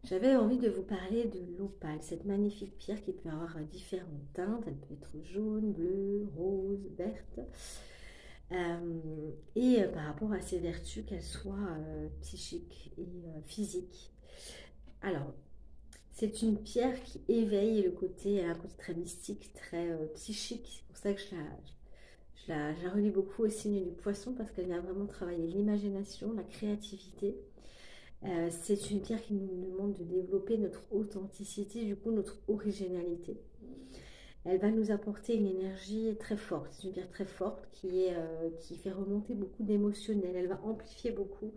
J'avais envie de vous parler de l'opale, cette magnifique pierre qui peut avoir différentes teintes. Elle peut être jaune, bleue, rose, verte. Par rapport à ses vertus, qu'elles soient psychiques et physiques. Alors, c'est une pierre qui éveille le côté, un côté très mystique, très psychique. C'est pour ça que je la relie beaucoup au signe du poisson parce qu'elle vient vraiment travailler l'imagination, la créativité. C'est une pierre qui nous demande de développer notre authenticité, du coup notre originalité. Elle va nous apporter une énergie très forte. C'est une pierre très forte qui fait remonter beaucoup d'émotionnel. Elle va amplifier beaucoup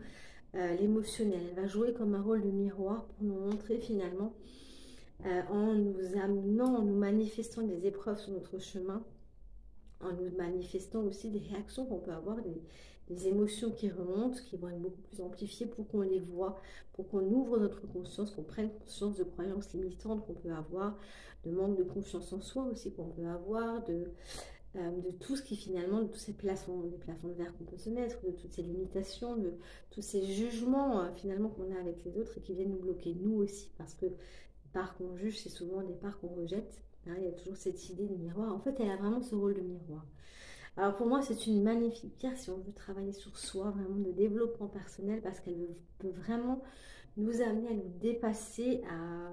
l'émotionnel. Elle va jouer comme un rôle de miroir pour nous montrer finalement, en nous amenant, en nous manifestant des épreuves sur notre chemin, en nous manifestant aussi des réactions qu'on peut avoir, des émotions qui remontent, qui vont être beaucoup plus amplifiées pour qu'on les voit, pour qu'on ouvre notre conscience, qu'on prenne conscience de croyances limitantes qu'on peut avoir, de manque de confiance en soi aussi qu'on peut avoir, de tout ce qui finalement, de tous ces plafonds, des plafonds de verre qu'on peut se mettre, de toutes ces limitations, de tous ces jugements finalement qu'on a avec les autres et qui viennent nous bloquer, nous aussi, parce que les parts qu'on juge, c'est souvent des parts qu'on rejette. Hein, il y a toujours cette idée de miroir. En fait, elle a vraiment ce rôle de miroir. Alors pour moi, c'est une magnifique pierre si on veut travailler sur soi, vraiment de développement personnel, parce qu'elle peut vraiment nous amener à nous dépasser, à,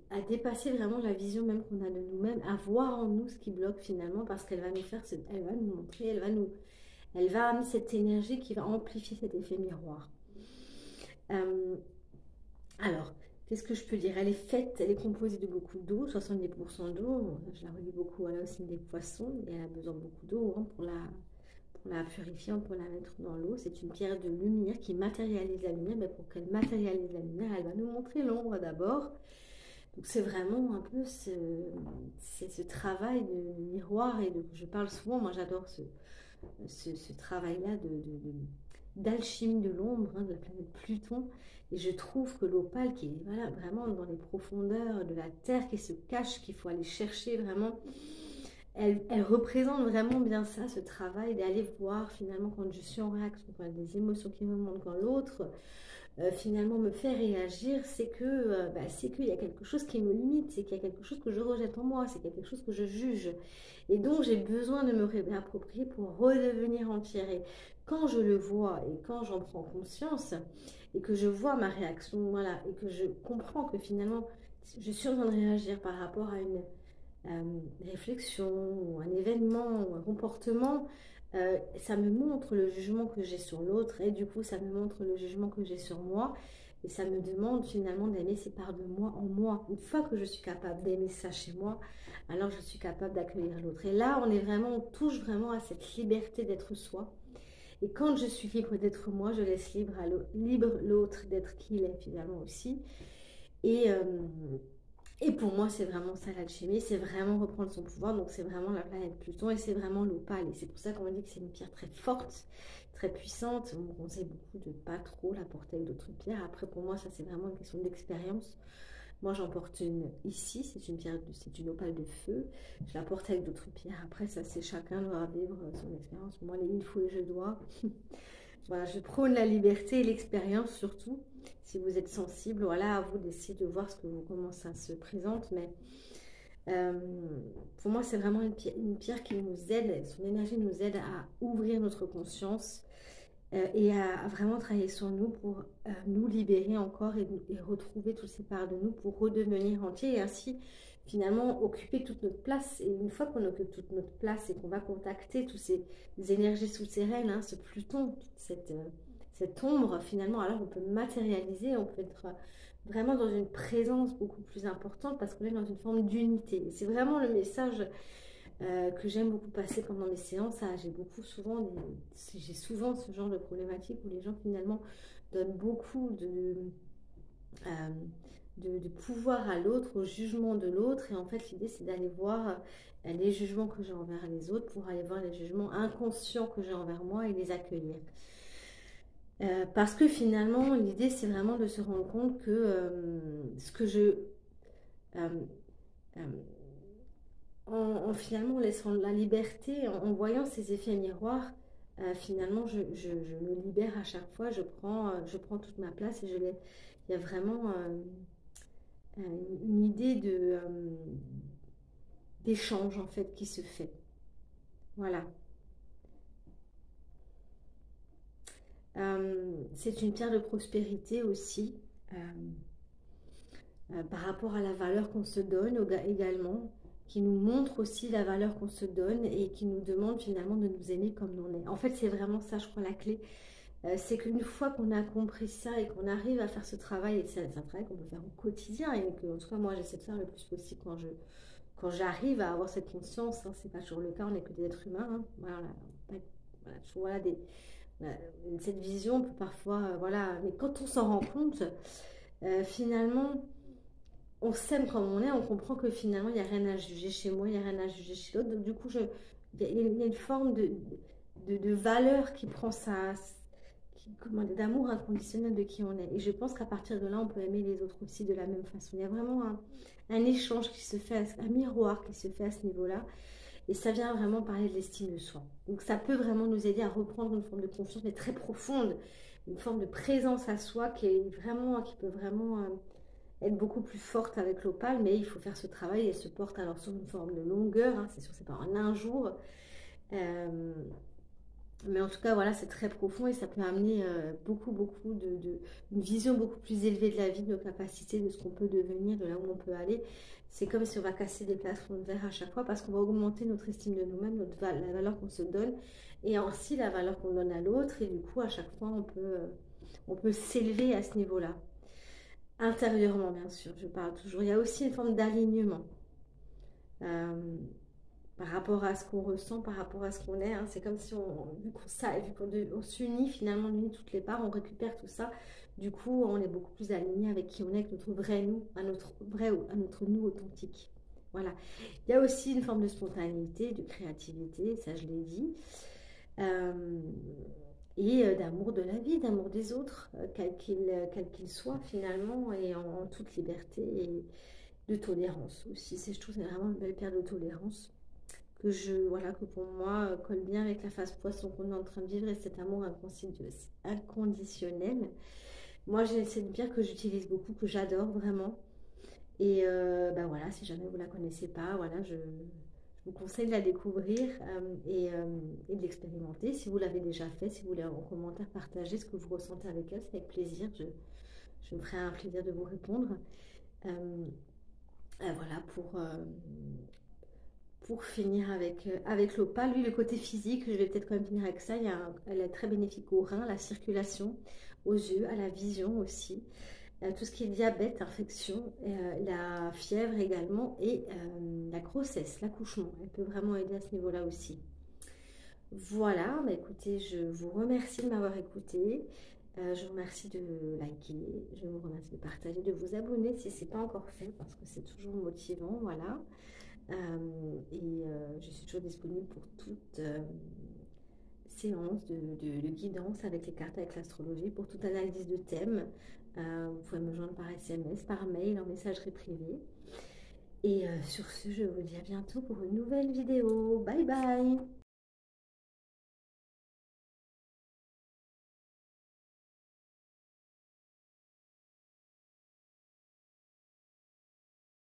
à dépasser vraiment la vision même qu'on a de nous-mêmes, à voir en nous ce qui bloque finalement, parce qu'elle va nous faire, elle va nous montrer, elle va amener cette énergie qui va amplifier cet effet miroir. Euh, alors, qu'est-ce que je peux dire? Elle est faite, elle est composée de beaucoup d'eau, 70% d'eau. Je la relie beaucoup à la aussi des poissons, et elle a besoin de beaucoup d'eau hein, pour la purifier, pour la mettre dans l'eau. C'est une pierre de lumière qui matérialise la lumière, mais pour qu'elle matérialise la lumière, elle va nous montrer l'ombre d'abord. Donc c'est vraiment un peu ce travail de miroir je parle souvent, moi j'adore ce travail-là d'alchimie de l'ombre hein, de la planète Pluton. Et je trouve que l'opale qui est voilà, vraiment dans les profondeurs de la Terre, qui se cache, qu'il faut aller chercher vraiment, elle représente vraiment bien ça, ce travail d'aller voir finalement quand je suis en réaction, quand il y a des émotions qui me montent, quand l'autre finalement me fait réagir, c'est qu'il y a quelque chose qui me limite, c'est qu'il y a quelque chose que je rejette en moi, c'est qu'il y a quelque chose que je juge. Et donc j'ai besoin de me réapproprier pour redevenir entière. Et quand je le vois et quand j'en prends conscience et que je vois ma réaction, voilà, et que je comprends que finalement je suis en train de réagir par rapport à une réflexion ou un événement ou un comportement, ça me montre le jugement que j'ai sur l'autre et du coup ça me montre le jugement que j'ai sur moi et ça me demande finalement d'aimer ces parts de moi en moi. Une fois que je suis capable d'aimer ça chez moi, alors je suis capable d'accueillir l'autre. Et là, on touche vraiment à cette liberté d'être soi. Et quand je suis libre d'être moi, je laisse libre l'autre d'être qui il est finalement aussi. Et, euh, et pour moi, c'est vraiment ça l'alchimie, c'est vraiment reprendre son pouvoir. Donc, c'est vraiment la planète Pluton et c'est vraiment l'opale. Et c'est pour ça qu'on dit que c'est une pierre très forte, très puissante. On conseille beaucoup de pas trop la porter avec d'autres pierres. Après, pour moi, ça, c'est vraiment une question d'expérience. Moi, j'en porte une ici, c'est une opale de feu. Je la porte avec d'autres pierres. Après, ça, c'est chacun doit vivre son expérience. Moi, les il faut et je dois. Voilà, je prône la liberté et l'expérience surtout. Si vous êtes sensible, voilà, à vous d'essayer de voir comment ça se présente. Mais euh, pour moi, c'est vraiment une pierre qui nous aide, son énergie nous aide à ouvrir notre conscience et à vraiment travailler sur nous pour nous libérer encore et retrouver toutes ces parts de nous pour redevenir entiers et ainsi finalement occuper toute notre place. Et une fois qu'on occupe toute notre place et qu'on va contacter toutes ces énergies souterraines, hein, ce Pluton, cette ombre finalement, alors on peut matérialiser, on peut être vraiment dans une présence beaucoup plus importante parce qu'on est dans une forme d'unité. C'est vraiment le message que j'aime beaucoup passer pendant mes séances. J'ai souvent ce genre de problématique où les gens finalement donnent beaucoup euh, de pouvoir à l'autre, au jugement de l'autre. Et en fait, l'idée, c'est d'aller voir les jugements que j'ai envers les autres pour aller voir les jugements inconscients que j'ai envers moi et les accueillir. Parce que finalement, l'idée, c'est vraiment de se rendre compte que ce que je... euh, euh, finalement en laissant la liberté, en voyant ces effets miroirs, finalement, je me libère à chaque fois, je prends toute ma place et il y a vraiment une idée d'échange en fait qui se fait. Voilà. C'est une pierre de prospérité aussi, euh, par rapport à la valeur qu'on se donne également, qui nous montre aussi la valeur qu'on se donne et qui nous demande finalement de nous aimer comme on est. En fait, c'est vraiment ça, je crois, la clé. C'est qu'une fois qu'on a compris ça et qu'on arrive à faire ce travail, et c'est un travail qu'on peut faire au quotidien, et que, en tout cas, moi, j'essaie de faire le plus possible quand j'arrive à avoir cette conscience, hein, c'est pas toujours le cas, on n'est que des êtres humains, hein, voilà, voilà, voilà, voilà, cette vision peut parfois, voilà, mais quand on s'en rend compte, finalement, on s'aime comme on est, on comprend que finalement, il n'y a rien à juger chez moi, il n'y a rien à juger chez l'autre, donc du coup, il y a une forme de valeur qui prend d'amour inconditionnel de qui on est. Et je pense qu'à partir de là, on peut aimer les autres aussi de la même façon. Il y a vraiment un échange qui se fait, un miroir qui se fait à ce niveau-là. Et ça vient vraiment parler de l'estime de soi. Donc ça peut vraiment nous aider à reprendre une forme de confiance, mais très profonde, une forme de présence à soi qui peut vraiment être beaucoup plus forte avec l'opale, mais il faut faire ce travail et se porte alors sur une forme de longueur, hein, c'est sûr, c'est pas en un jour. Euh, mais en tout cas, voilà, c'est très profond et ça peut amener beaucoup une vision beaucoup plus élevée de la vie, de nos capacités, de ce qu'on peut devenir, de là où on peut aller. C'est comme si on va casser des plafonds de verre à chaque fois parce qu'on va augmenter notre estime de nous-mêmes, la valeur qu'on se donne et ainsi la valeur qu'on donne à l'autre. Et du coup, à chaque fois, on peut s'élever à ce niveau-là. Intérieurement, bien sûr, je parle toujours. Il y a aussi une forme d'alignement. Euh, Par rapport à ce qu'on ressent, par rapport à ce qu'on est. Hein. C'est comme si on s'unit finalement, on unit toutes les parts, on récupère tout ça. Du coup, on est beaucoup plus aligné avec qui on est, avec notre vrai nous, à notre nous authentique. Voilà. Il y a aussi une forme de spontanéité, de créativité, ça je l'ai dit, euh, et d'amour de la vie, d'amour des autres, quel qu'il soit finalement, et en toute liberté, et de tolérance aussi. Je trouve que c'est vraiment une belle paire de tolérance voilà, que pour moi colle bien avec la phase poisson qu'on est en train de vivre et cet amour inconditionnel. Moi, j'ai cette bière que j'utilise beaucoup, que j'adore vraiment. Et ben voilà, si jamais vous la connaissez pas, voilà, je vous conseille de la découvrir et de l'expérimenter. Si vous l'avez déjà fait, si vous voulez en commentaire partager ce que vous ressentez avec elle, c'est avec plaisir. Je me ferai un plaisir de vous répondre. Euh, voilà, pour finir avec l'opale, lui, le côté physique, je vais peut-être quand même finir avec ça. Elle est très bénéfique aux reins, à la circulation, aux yeux, à la vision aussi. Tout ce qui est diabète, infection, la fièvre également et la grossesse, l'accouchement. Elle peut vraiment aider à ce niveau-là aussi. Voilà, bah écoutez, je vous remercie de m'avoir écouté. Je vous remercie de liker, je vous remercie de partager, de vous abonner si ce n'est pas encore fait parce que c'est toujours motivant. Voilà. Je suis toujours disponible pour toute séance de guidance avec les cartes, avec l'astrologie, pour toute analyse de thème. Vous pouvez me joindre par SMS, par mail, en messagerie privée. Et sur ce, je vous dis à bientôt pour une nouvelle vidéo. Bye bye!